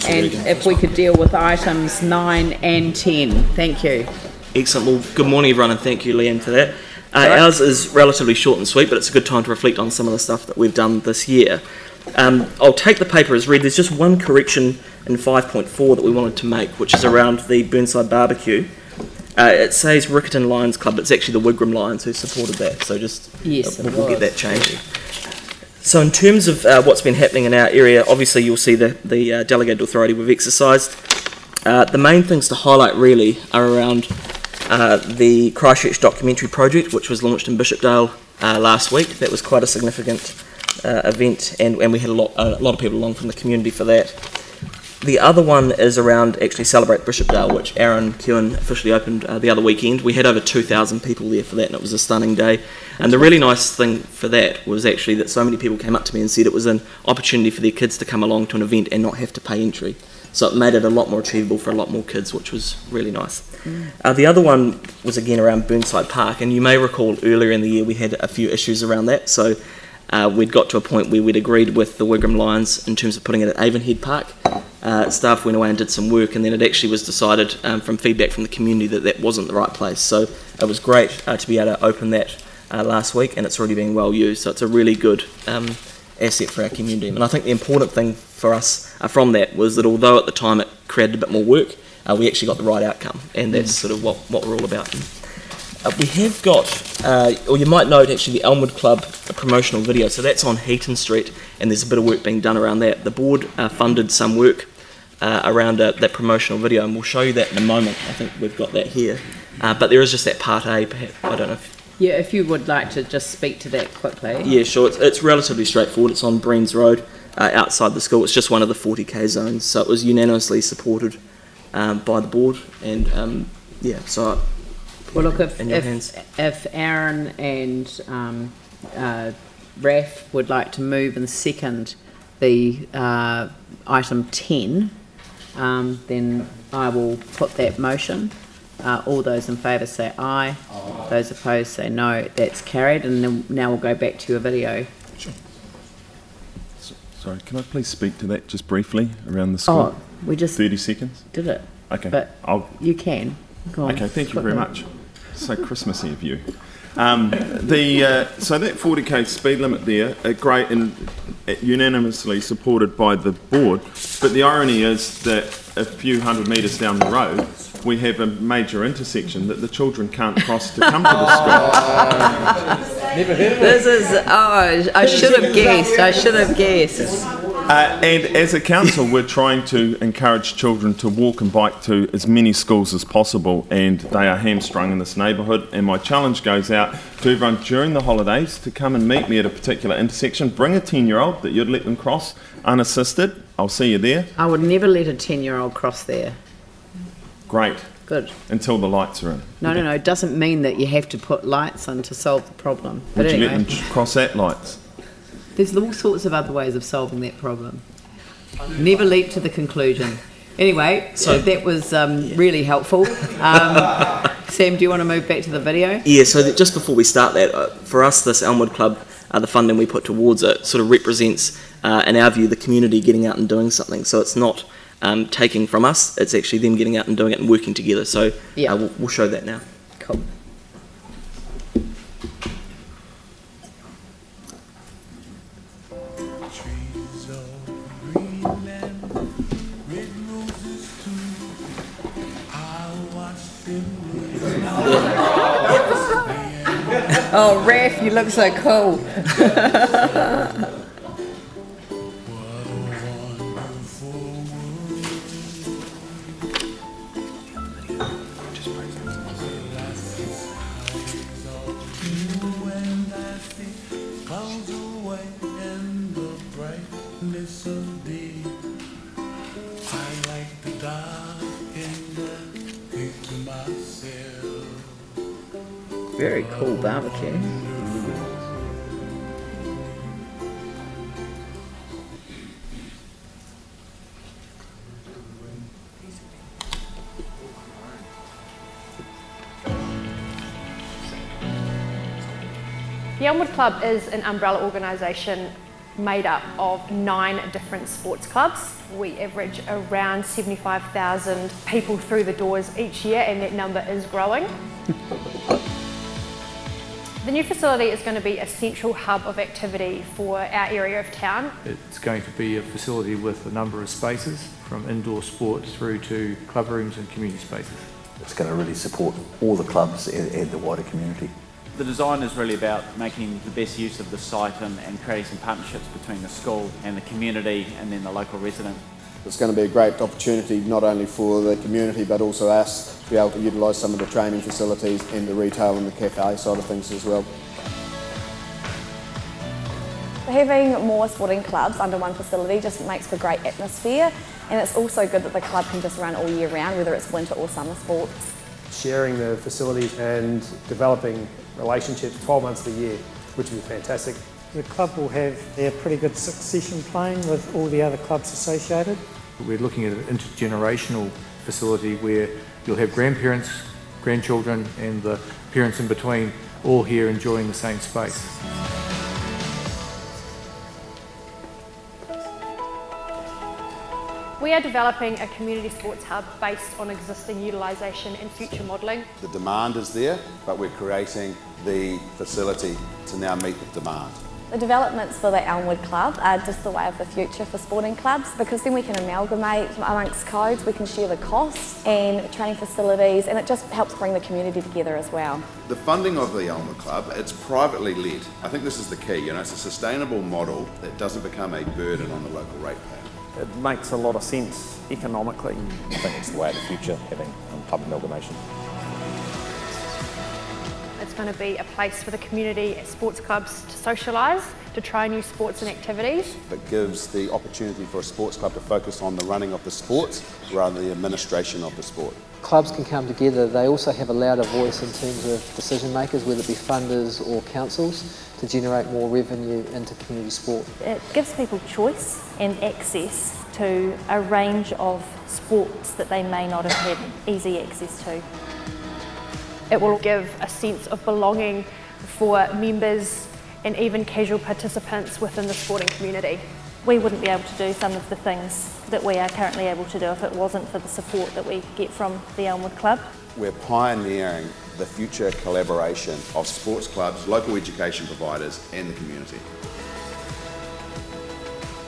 and if we could deal with items 9 and 10. Thank you. Excellent. Well, good morning, everyone, and thank you, Leanne, for that. Ours is relatively short and sweet, but it's a good time to reflect on some of the stuff that we've done this year. I'll take the paper as read. There's just one correction in 5.4 that we wanted to make, which is around the Burnside barbecue. It says Riccarton Lions Club, but it's actually the Wigram Lions who supported that, so just we'll get that changed. So in terms of what's been happening in our area, obviously you'll see the delegated authority we've exercised. The main things to highlight really are around the Christchurch documentary project, which was launched in Bishopdale last week. That was quite a significant event, and we had a lot of people along from the community for that. The other one is around actually Celebrate Bishopdale, which Aaron Kewen officially opened the other weekend. We had over 2,000 people there for that, and it was a stunning day. And the really nice thing for that was actually that so many people came up to me and said it was an opportunity for their kids to come along to an event and not have to pay entry. So it made it a lot more achievable for a lot more kids, which was really nice. The other one was again around Burnside Park, and you may recall earlier in the year we had a few issues around that. So we'd got to a point where we'd agreed with the Wigram Lions in terms of putting it at Avonhead Park. Staff went away and did some work, and then it actually was decided from feedback from the community that that wasn't the right place. So it was great to be able to open that last week, and it's already been well used. So it's a really good asset for our community. And I think the important thing for us from that was that although at the time it created a bit more work, we actually got the right outcome, and that's sort of what we're all about. We have got, or you might note actually, the Elmwood Club promotional video. So that's on Heaton Street, and there's a bit of work being done around that. The board funded some work around that promotional video, and we'll show you that in a moment. I think we've got that here. But there is just that part A, perhaps. I don't know if... Yeah, if you would like to just speak to that quickly. Yeah, sure. It's relatively straightforward. It's on Breens Road outside the school. It's just one of the 40k zones. So it was unanimously supported by the board, and yeah, so... Well, look, if Aaron and Raf would like to move and second the item 10, then I will put that motion. All those in favour say aye. Aye. Those opposed say no. That's carried, and then now we'll go back to your video. Sure. Sorry, can I please speak to that just briefly around the school? Oh, we just 30 seconds. Did it? Okay, but you can. Go on. Okay, thank you very much. So Christmassy of you. So that 40k speed limit there, great and unanimously supported by the board. But the irony is that a few hundred metres down the road, we have a major intersection that the children can't cross to come to the school. Never heard of it. This is, oh, I should have guessed. I should have guessed. And as a council, we're trying to encourage children to walk and bike to as many schools as possible, and they are hamstrung in this neighbourhood. And my challenge goes out to everyone during the holidays to come and meet me at a particular intersection. Bring a 10-year-old that you'd let them cross unassisted. I'll see you there. I would never let a 10-year-old cross there. Great. Good. Until the lights are in. No, no, no. It doesn't mean that you have to put lights in to solve the problem. Would you let them cross at lights? There's all sorts of other ways of solving that problem. Never leap to the conclusion. Anyway, so that was really helpful. Sam, do you want to move back to the video? Yeah, so just before we start that, for us, this Elmwood Club, the funding we put towards it sort of represents, in our view, the community getting out and doing something. So it's not taking from us, it's actually them getting out and doing it and working together. So yeah. We'll show that now. Cool. Oh, Raf, you look so cool. Very cool barbecue. The Elmwood Club is an umbrella organisation made up of 9 different sports clubs. We average around 75,000 people through the doors each year, and that number is growing. The new facility is going to be a central hub of activity for our area of town. It's going to be a facility with a number of spaces, from indoor sports through to club rooms and community spaces. It's going to really support all the clubs and the wider community. The design is really about making the best use of the site and creating some partnerships between the school and the community and then the local residents. It's going to be a great opportunity not only for the community but also us to be able to utilise some of the training facilities and the retail and the cafe side of things as well. Having more sporting clubs under one facility just makes for great atmosphere, and it's also good that the club can just run all year round, whether it's winter or summer sports. Sharing the facilities and developing relationships 12 months of the year, which would be fantastic. The club will have their pretty good succession plan with all the other clubs associated. We're looking at an intergenerational facility where you'll have grandparents, grandchildren and the parents in between all here enjoying the same space. We are developing a community sports hub based on existing utilisation and future modelling. The demand is there, but we're creating the facility to now meet the demand. The developments for the Elmwood Club are just the way of the future for sporting clubs, because then we can amalgamate amongst codes, we can share the costs and training facilities, and it just helps bring the community together as well. The funding of the Elmwood Club, it's privately led. I think this is the key, it's a sustainable model that doesn't become a burden on the local ratepayer. It makes a lot of sense economically. I think it's the way of the future, having club amalgamation. It's going to be a place for the community sports clubs to socialise, to try new sports and activities. It gives the opportunity for a sports club to focus on the running of the sports rather than the administration of the sport. Clubs can come together. They also have a louder voice in terms of decision makers, whether it be funders or councils, to generate more revenue into community sport. It gives people choice and access to a range of sports that they may not have had easy access to. It will give a sense of belonging for members and even casual participants within the sporting community. We wouldn't be able to do some of the things that we are currently able to do if it wasn't for the support that we get from the Elmwood Club. We're pioneering the future collaboration of sports clubs, local education providers and the community.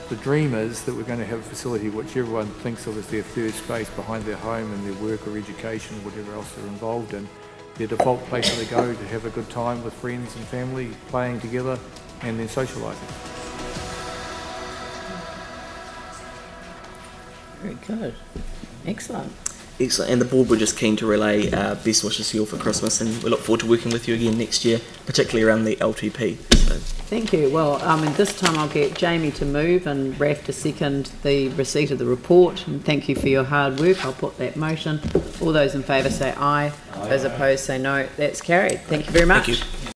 The dream is that we're going to have a facility which everyone thinks of as their third space behind their home and their work or education or whatever else they're involved in. Their default place where they go to have a good time with friends and family, playing together and then socialising. Very good. Excellent. Excellent. And the board were just keen to relay best wishes to you all for Christmas, and we look forward to working with you again next year, particularly around the LTP. So. Thank you. Well, this time I'll get Jamie to move and Raf to second the receipt of the report. And thank you for your hard work. I'll put that motion. All those in favour say aye. Those opposed say no. That's carried. Thank you very much. Thank you.